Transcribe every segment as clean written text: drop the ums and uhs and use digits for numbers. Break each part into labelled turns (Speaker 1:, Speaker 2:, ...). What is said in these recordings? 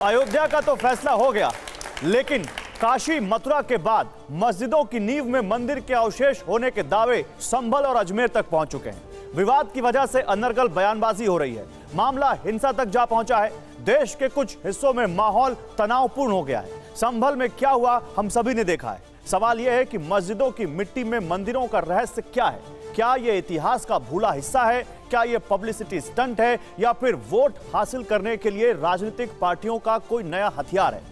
Speaker 1: अयोध्या का तो फैसला हो गया, लेकिन काशी मथुरा के बाद मस्जिदों की नींव में मंदिर के अवशेष होने के दावे संभल और अजमेर तक पहुंच चुके हैं। विवाद की वजह से अनर्गल बयानबाजी हो रही है। मामला हिंसा तक जा पहुंचा है। देश के कुछ हिस्सों में माहौल तनावपूर्ण हो गया है। संभल में क्या हुआ हम सभी ने देखा है। सवाल यह है कि मस्जिदों की मिट्टी में मंदिरों का रहस्य क्या है? क्या यह इतिहास का भूला हिस्सा है? क्या यह पब्लिसिटी स्टंट है या फिर वोट हासिल करने के लिए राजनीतिक पार्टियों का कोई नया हथियार है?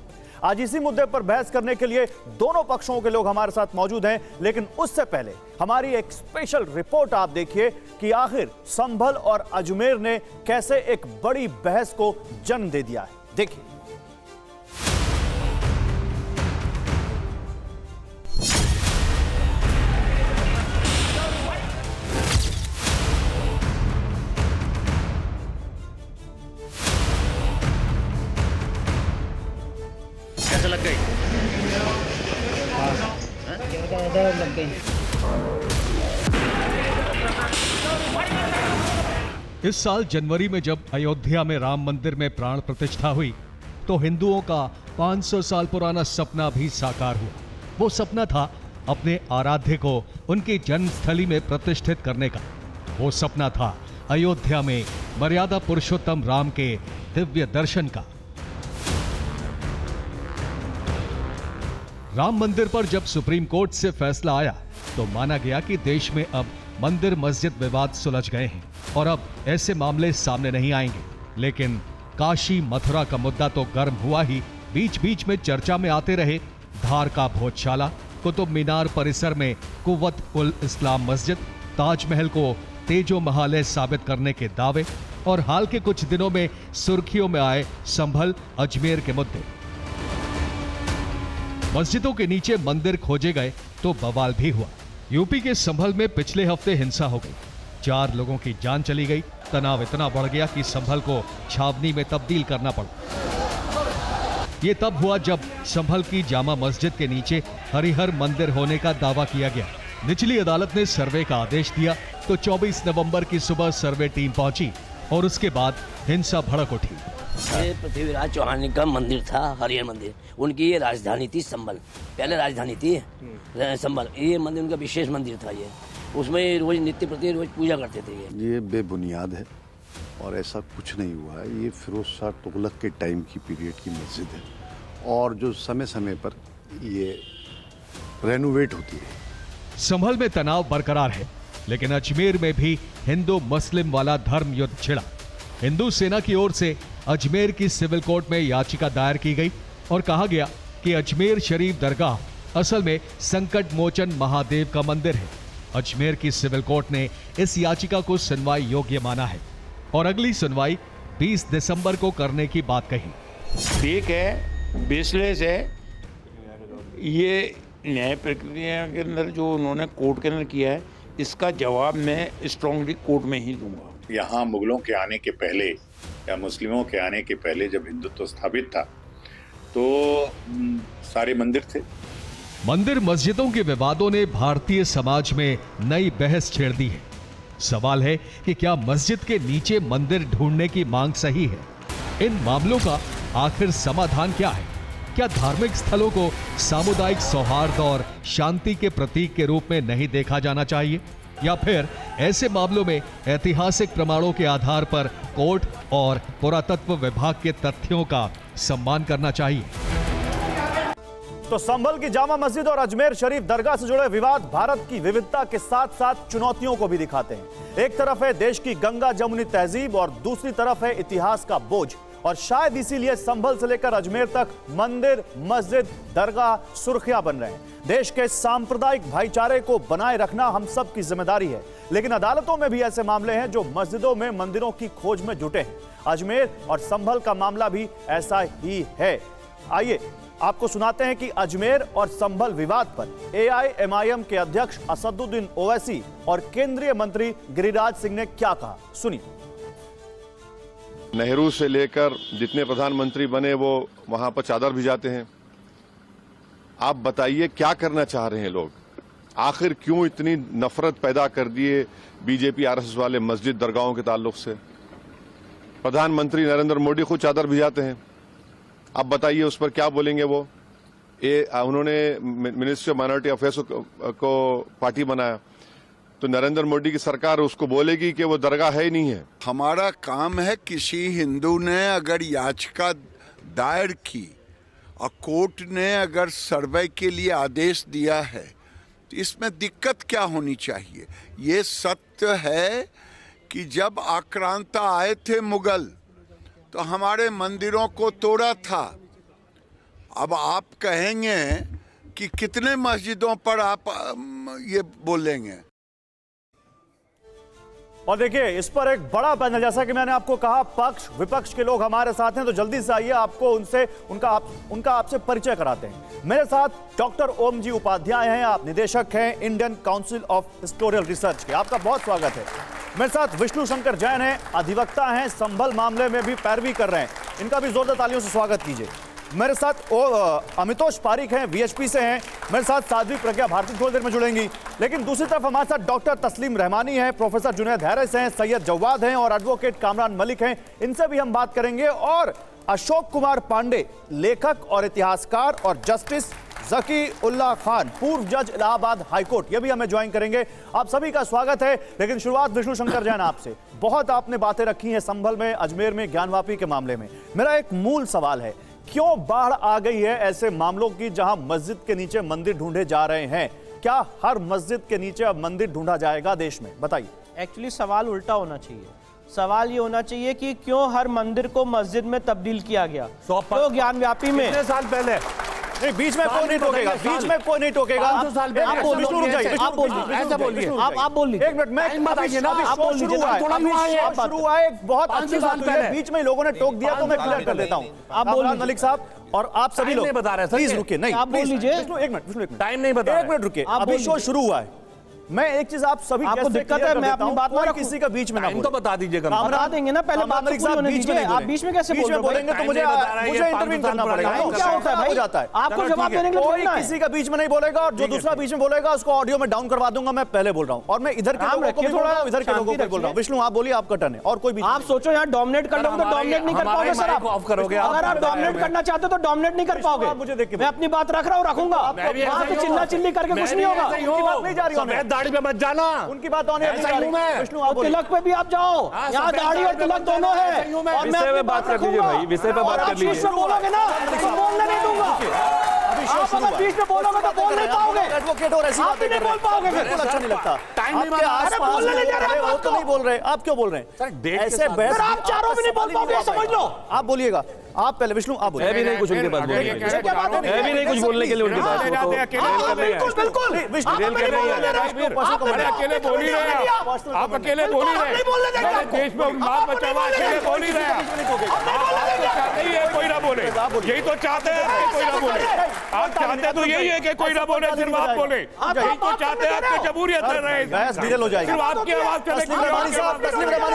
Speaker 1: आज इसी मुद्दे पर बहस करने के लिए दोनों पक्षों के लोग हमारे साथ मौजूद हैं, लेकिन उससे पहले हमारी एक स्पेशल रिपोर्ट आप देखिए कि आखिर संभल और अजमेर ने कैसे एक बड़ी बहस को जन्म दे दिया है। देखिए।
Speaker 2: कैसे लग गई?
Speaker 3: लग गई।
Speaker 4: इस साल जनवरी में जब अयोध्या में राम मंदिर में प्राण प्रतिष्ठा हुई तो हिंदुओं का 500 साल पुराना सपना भी साकार हुआ। वो सपना था अपने आराध्य को उनकी जन्मस्थली में प्रतिष्ठित करने का। वो सपना था अयोध्या में मर्यादा पुरुषोत्तम राम के दिव्य दर्शन का। राम मंदिर पर जब सुप्रीम कोर्ट से फैसला आया तो माना गया कि देश में अब मंदिर मस्जिद विवाद सुलझ गए हैं और अब ऐसे मामले सामने नहीं आएंगे। लेकिन काशी मथुरा का मुद्दा तो गर्म हुआ ही। बीच बीच में चर्चा में आते रहे धार का भोजशाला, कुतुब मीनार परिसर में कुव्वत उल इस्लाम मस्जिद, ताजमहल को तेजो महालय साबित करने के दावे और हाल के कुछ दिनों में सुर्खियों में आए संभल अजमेर के मुद्दे। मस्जिदों के नीचे मंदिर खोजे गए तो बवाल भी हुआ। यूपी के संभल में पिछले हफ्ते हिंसा हो गई। 4 लोगों की जान चली गई। तनाव इतना बढ़ गया कि संभल को छावनी में तब्दील करना पड़ा। ये तब हुआ जब संभल की जामा मस्जिद के नीचे हरिहर मंदिर होने का दावा किया गया। निचली अदालत ने सर्वे का आदेश दिया तो 24 नवंबर की सुबह सर्वे टीम पहुंची और उसके बाद हिंसा भड़क उठी।
Speaker 2: ये पृथ्वीराज चौहान का मंदिर था, हरिहर मंदिर। उनकी ये राजधानी थी संभल, पहले राजधानी थी संभल। ये मंदिर उनका विशेष मंदिर था। ये उसमें रोज नित्य प्रति रोज पूजा करते थे।
Speaker 5: ये बेबुनियाद है और ऐसा कुछ नहीं हुआ है। ये फिरोज शाह तुगलक के टाइम की पीरियड की मस्जिद है और जो समय समय पर ये रेनोवेट होती है।
Speaker 4: संभल में तनाव बरकरार है, लेकिन अजमेर में भी हिंदू मुस्लिम वाला धर्म युद्ध छिड़ा। हिंदू सेना की ओर से अजमेर की सिविल कोर्ट में याचिका दायर की गई और कहा गया कि अजमेर शरीफ दरगाह असल में संकट मोचन महादेव का मंदिर है। अजमेर की सिविल कोर्ट ने इस याचिका को सुनवाई योग्य माना है और अगली सुनवाई 20 दिसंबर को करने की बात कही।
Speaker 6: ठीक है, बेसलेस है। ये न्याय प्रक्रिया के अंदर जो उन्होंने कोर्ट के अंदर किया है, इसका जवाब मैं स्ट्रांगली कोर्ट में ही दूंगा।
Speaker 7: यहाँ मुगलों के आने के पहले या मुस्लिमों के आने के पहले जब हिंदुत्व स्थापित था तो सारे मंदिर थे।
Speaker 4: मंदिर मस्जिदों के विवादों ने भारतीय समाज में नई बहस छेड़ दी है। सवाल है कि क्या मस्जिद के नीचे मंदिर ढूंढने की मांग सही है? इन मामलों का आखिर समाधान क्या है? क्या धार्मिक स्थलों को सामुदायिक सौहार्द और शांति के प्रतीक के रूप में नहीं देखा जाना चाहिए, या फिर ऐसे मामलों में ऐतिहासिक प्रमाणों के आधार पर कोर्ट और पुरातत्व विभाग के तथ्यों का सम्मान करना चाहिए?
Speaker 1: तो संभल की जामा मस्जिद और अजमेर शरीफ दरगाह से जुड़े विवाद भारत की विविधता के साथ साथ चुनौतियों को भी दिखाते हैं। एक तरफ है देश की गंगा जमुनी तहजीब और दूसरी तरफ है इतिहास का बोझ। और शायद इसीलिए संभल से लेकर अजमेर तक मंदिर, मस्जिद, दरगाह सुर्खियां बन रहे हैं। देश के सांप्रदायिक भाईचारे को बनाए रखना हम सब की जिम्मेदारी है, लेकिन अदालतों में भी ऐसे मामले हैं जो मस्जिदों में मंदिरों की खोज में जुटे हैं। अजमेर और संभल का मामला भी ऐसा ही है। आइए आपको सुनाते हैं कि अजमेर और संभल विवाद पर AIMIM के अध्यक्ष असदुद्दीन ओवैसी और केंद्रीय मंत्री गिरिराज सिंह ने क्या कहा, सुनिए।
Speaker 8: नेहरू से लेकर जितने प्रधानमंत्री बने वो वहां पर चादर भिजाते हैं। आप बताइए क्या करना चाह रहे हैं लोग? आखिर क्यों इतनी नफरत पैदा कर दिए बीजेपी RSS वाले मस्जिद दरगाहों के ताल्लुक से? प्रधानमंत्री नरेंद्र मोदी खुद चादर भिजाते हैं। आप बताइए उस पर क्या बोलेंगे वो। उन्होंने मिनिस्ट्री ऑफ माइनॉरिटी अफेयर्स को पार्टी बनाया, तो नरेंद्र मोदी की सरकार उसको बोलेगी कि वो दरगाह है ही नहीं है।
Speaker 9: हमारा काम है, किसी हिंदू ने अगर याचिका दायर की और कोर्ट ने अगर सर्वे के लिए आदेश दिया है तो इसमें दिक्कत क्या होनी चाहिए। ये सत्य है कि जब आक्रांता आए थे मुगल तो हमारे मंदिरों को तोड़ा था। अब आप कहेंगे कि कितने मस्जिदों पर आप ये बोलेंगे।
Speaker 1: और देखिए इस पर एक बड़ा पैनल, जैसा कि मैंने आपको कहा, पक्ष विपक्ष के लोग हमारे साथ हैं, तो जल्दी से आइए आपको उनका आपसे परिचय कराते हैं। मेरे साथ डॉक्टर ओम जी उपाध्याय हैं, आप निदेशक हैं Indian council of historical research के, आपका बहुत स्वागत है। मेरे साथ विष्णु शंकर जैन हैं, अधिवक्ता हैं, संभल मामले में भी पैरवी कर रहे हैं, इनका भी जोरदार तालियों से स्वागत कीजिए। मेरे साथ अमितोष पारिक हैं, वीएचपी से हैं। मेरे साथ साध्वी प्रज्ञा भारती थोड़ी देर में जुड़ेंगी। लेकिन दूसरी तरफ हमारे साथ डॉक्टर तस्लीम रहमानी हैं, प्रोफेसर जुनैद हैरिस हैं, सैयद जवाद हैं और एडवोकेट कामरान मलिक हैं, इनसे भी हम बात करेंगे। और अशोक कुमार पांडे, लेखक और इतिहासकार, और जस्टिस जकी उल्लाह खान, पूर्व जज इलाहाबाद हाईकोर्ट, ये भी हमें ज्वाइन करेंगे। आप सभी का स्वागत है। लेकिन शुरुआत विष्णु शंकर जैन आपसे। बहुत आपने बातें रखी हैं संभल में, अजमेर में, ज्ञानवापी के मामले में। मेरा एक मूल सवाल है, क्यों बाढ़ आ गई है ऐसे मामलों की जहां मस्जिद के नीचे मंदिर ढूंढे जा रहे हैं? क्या हर मस्जिद के नीचे अब मंदिर ढूंढा जाएगा देश में? बताइए।
Speaker 3: एक्चुअली सवाल उल्टा होना चाहिए। सवाल ये होना चाहिए कि क्यों हर मंदिर को मस्जिद में तब्दील किया गया। तो ज्ञानव्यापी में
Speaker 10: कितने साल पहले
Speaker 1: नहीं, बीच में कोई नहीं टोकेगा, बीच में कोई नहीं टोकेगा।
Speaker 3: आप बोलिए, आप बोलिए, आप बोलिए, आप बोलिए।
Speaker 1: एक मिनट, मैं बताइए ना, आप बोल लीजिए। शुरू हुआ है, बहुत अच्छी बात हुई है, बीच में लोगों ने टोक दिया तो मैं क्लियर कर देता हूँ। आप बोलिए मलिक साहब, और आप सभी लोग
Speaker 10: बता रहे हैं,
Speaker 1: प्लीज रुकिए। नहीं,
Speaker 3: आप बोल लीजिए।
Speaker 1: एक मिनट,
Speaker 10: टाइम नहीं बता,
Speaker 1: एक मिनट रुकिए, अभी शो शुरू हुआ है। मैं एक चीज आप सभी
Speaker 3: आपको दिक्कत है, मैं अपनी बात ना
Speaker 1: किसी का बीच में ना
Speaker 10: तो बता दीजिएगा।
Speaker 3: बता देंगे ना, पहले बात
Speaker 1: मलिक साहब बीच में,
Speaker 3: आप बीच में कैसे
Speaker 1: बोलेंगे तो मुझे इंटरवीन करना पड़ेगा।
Speaker 3: क्या होता है भाई,
Speaker 1: जाता है
Speaker 3: आपको जवाब देने के लिए
Speaker 1: कोई किसी का बीच में नहीं बोलेगा, और जो दूसरा बीच में बोलेगा उसको ऑडियो में डाउन करवा दूंगा। मैं पहले बोल रहा हूँ, और मैं इधर के लोगों को भी बोल रहा हूँ, इधर के लोगों को बोल रहा हूँ। विष्णु आप बोलिए, आपका टर्न है। और कोई भी
Speaker 3: आप सोचो यहाँ डोमिनेट कर लोगे तो डोमिनेट नहीं कर पाओगे सर। आप
Speaker 10: ऑफ करोगे,
Speaker 3: अगर आप डोमिनेट करना चाहते हो तो डोमिनेट नहीं कर पाओगे।
Speaker 1: मुझे देखिए,
Speaker 3: मैं अपनी बात रख रहा हूँ, रखूंगा। वहां पे चिल्ला चिल्ली करके कुछ नहीं होगा।
Speaker 1: नहीं जा रही,
Speaker 10: दाढ़ी पे मत जाना,
Speaker 1: उनकी बात होने विष्णु आप
Speaker 3: तिलक पे भी आप जाओ, यहाँ दाढ़ी और तिलक दोनों है। और
Speaker 10: विषय पे बात कर लीजिए भाई, विषय पे बात कर लीजिए।
Speaker 3: बोलोगे ना तो बोलने नहीं दूंगा। आप अगर बीच में बोलोगे तो बोल नहीं पाओगे,
Speaker 1: एडवोकेट और ऐसी
Speaker 3: आप भी नहीं बोल पाओगे,
Speaker 1: बिल्कुल अच्छा नहीं लगता।
Speaker 3: आपके आसपास
Speaker 1: बोलने नहीं दे रहे, वो तो नहीं बोल रहे। आप क्यों बोल रहे हैं ऐसे बहस?
Speaker 3: आप चारों भी नहीं बोल पाओगे, समझ लो।
Speaker 1: आप बोलिएगा, आप पहले विष्णु आप बोलिए।
Speaker 10: भी नहीं कुछ उनके पास बोलने के लिए, है भी नहीं कुछ बोलने के लिए उनके पास।
Speaker 3: बिल्कुल बिल्कुल,
Speaker 6: अकेले बोल ही रहे हैं, आप अकेले बोल ही रहे हैं, देश में बात बचा हुआ, अकेले बोल ही रहे हैं। कोई ना बोले, यही तो चाहते हैं कोई ना बोले। आप चाहते तो यही है कि कोई ना बोले, सिर्फ आप बोले। यही तो चाहते हैं, आपकी जमहूरियत रहे,
Speaker 1: बहस विरल हो जाएगी।
Speaker 6: सिर्फ आपकी आवाज चले।
Speaker 1: तस्लीम रहमानी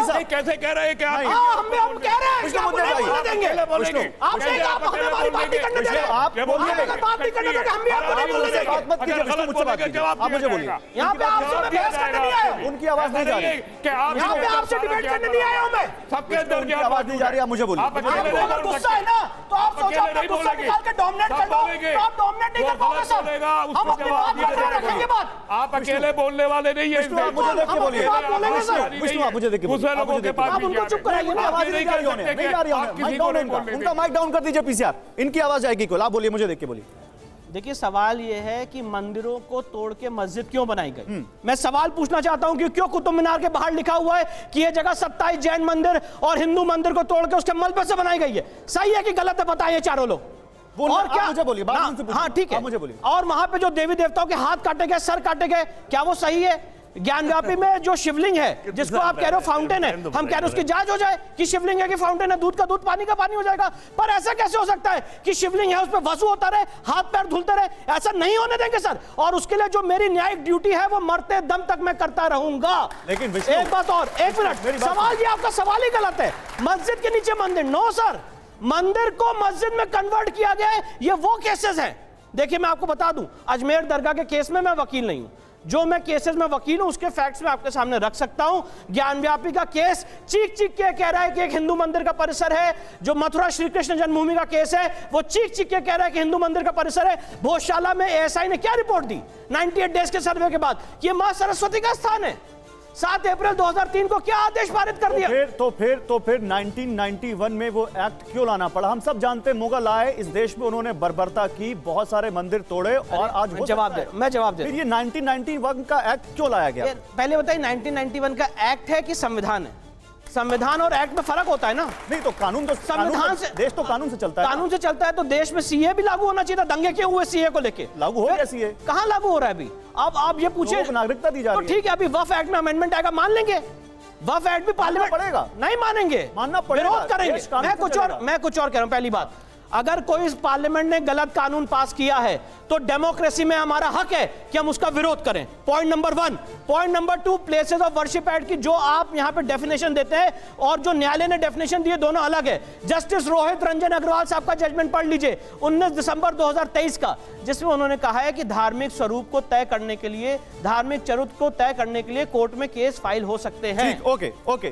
Speaker 1: साहब
Speaker 6: कैसे कह रहे हैं कि आप
Speaker 3: हम कह रहे हैं कि आप नहीं बोलने देंगे। आपने कहा आप हमारी बात नहीं करने देंगे।
Speaker 1: आप बोलिए,
Speaker 3: अगर बात नहीं करने देंगे हम भी आपको नहीं बोलने देंगे।
Speaker 1: बात मत कीजिए, विष्णु मुझसे बात कीजिए, आप मुझे बोलिए।
Speaker 3: यहाँ पे आपसे मैं बहस करने नहीं आया हूँ,
Speaker 1: उनकी आवाज नहीं जा रही,
Speaker 3: यहाँ पे आपसे डिबेट करने नहीं आया हूँ मैं।
Speaker 6: सबके
Speaker 1: उनकी आवाज नहीं जा रही, आप मुझे बोलिए।
Speaker 3: आपको अगर गुस्सा है ना तो आप सोचो अपना गुस्सा निकाल के डोमिनेट कर दो, तो आप डोमिनेट नहीं कर पाओगे सर। हम अपनी बात रखेंगे बात।
Speaker 6: आप अकेले बोलने वाले नहीं है।
Speaker 1: आप मुझे देख के बोलिए, विष्णु आप मुझे देख के
Speaker 6: दूसरे लोगों के पास
Speaker 3: आप उनको चुप कराइए ना,
Speaker 1: आवाज नहीं जा रही होने, नहीं जा रही होने, माइक डाउन उनका माइक डाउन कर दीजिए पीसीआर, इनकी आवाज आएगी कोई। आप बोलिए, मुझे देख के बोलिए।
Speaker 3: देखिए सवाल ये है कि मंदिरों को तोड़ के मस्जिद क्यों बनाई गई। मैं सवाल पूछना चाहता हूं कि क्यों कुतुब मीनार के बाहर लिखा हुआ है कि यह जगह 27 जैन मंदिर और हिंदू मंदिर को तोड़ के उसके मलबे से बनाई गई है। सही है कि गलत है, बताइए चारों लोग। और क्या
Speaker 1: मुझे बोलिए,
Speaker 3: हाँ ठीक है,
Speaker 1: मुझे बोलिए।
Speaker 3: और वहां पे जो देवी देवताओं के हाथ काटे गए, सर काटे गए, क्या वो सही है? ज्ञानव्यापी में जो शिवलिंग है, जिसको आप कह रहे हो फाउंटेन है, हम कह रहे हो उसकी जांच हो जाए कि शिवलिंग है कि फाउंटेन है। दूध का दूध, पानी का पानी हो जाएगा। पर ऐसा कैसे हो सकता है कि शिवलिंग है उस पर वसु होता रहे, हाथ पैर धुलते रहे? ऐसा नहीं होने देंगे सर। और उसके लिए जो मेरी न्यायिक ड्यूटी है वो मरते दम तक मैं करता रहूंगा।
Speaker 1: लेकिन
Speaker 3: एक बात और, एक मिनट, सवाल ये आपका सवाल ही गलत है। मस्जिद के नीचे मंदिर, नो सर, मंदिर को मस्जिद में कन्वर्ट किया गया है, ये वो केसेस हैं। देखिए मैं आपको बता दूं, अजमेर दरगाह के केस में मैं वकील नहीं हूं, जो मैं केसेस में वकील हूं उसके फैक्ट्स में आपके सामने रख सकता हूं। ज्ञानव्यापी का केस चीख चीख के कह रहा है कि एक हिंदू मंदिर का परिसर है। जो मथुरा श्री कृष्ण जन्मभूमि का केस है वो चीख चीख के कह रहा है कि हिंदू मंदिर का परिसर है। भोजशाला में एएसआई ने क्या रिपोर्ट दी 98 डेज के सर्वे के बाद? ये मां सरस्वती का स्थान है। 7 अप्रैल 2003 को क्या आदेश पारित कर दिया?
Speaker 1: तो फिर 1991 में वो एक्ट क्यों लाना पड़ा? हम सब जानते हैं मुगल आए इस देश में, उन्होंने बर्बरता की, बहुत सारे मंदिर तोड़े और आज
Speaker 3: मैं जवाब दे
Speaker 1: फिर ये 1991 का एक्ट क्यों लाया गया?
Speaker 3: पहले बताइए 1991 का एक्ट है कि संविधान है? संविधान और एक्ट में फर्क होता है ना।
Speaker 1: नहीं तो कानून तो
Speaker 3: संविधान से,
Speaker 1: देश तो कानून से चलता है।
Speaker 3: कानून से चलता है तो देश में सीए भी लागू होना चाहिए था। दंगे क्यों हुए सीए को लेके?
Speaker 1: लागू हो गया सीए?
Speaker 3: कहां लागू हो रहा है अभी? अब आप ये पूछे
Speaker 1: नागरिकता दी जा रही है।
Speaker 3: तो ठीक है, अभी वफ एक्ट में अमेंडमेंट आएगा, मान लेंगे। वफ एक्ट भी पार्लियामेंट
Speaker 1: पड़ेगा,
Speaker 3: नहीं मानेंगे,
Speaker 1: मानना पड़ेगा,
Speaker 3: विरोध करेंगे। मैं कुछ और कह रहा हूं। पहली बात, अगर कोई इस पार्लियामेंट ने गलत कानून पास किया है तो डेमोक्रेसी में हमारा हक है कि हम उसका विरोध करें। Point number 1। Point number 2, places of worship act की जो आप यहां पे डेफिनेशन देते हैं और जो न्यायालय ने डेफिनेशन दी दोनों अलग है। जस्टिस रोहित रंजन अग्रवाल साहब का जजमेंट पढ़ लीजिए 19 दिसंबर 2023 का, जिसमें उन्होंने कहा है कि धार्मिक स्वरूप को तय करने के लिए, धार्मिक चरित्र को तय करने के लिए कोर्ट में केस फाइल हो सकते हैं।
Speaker 1: ओके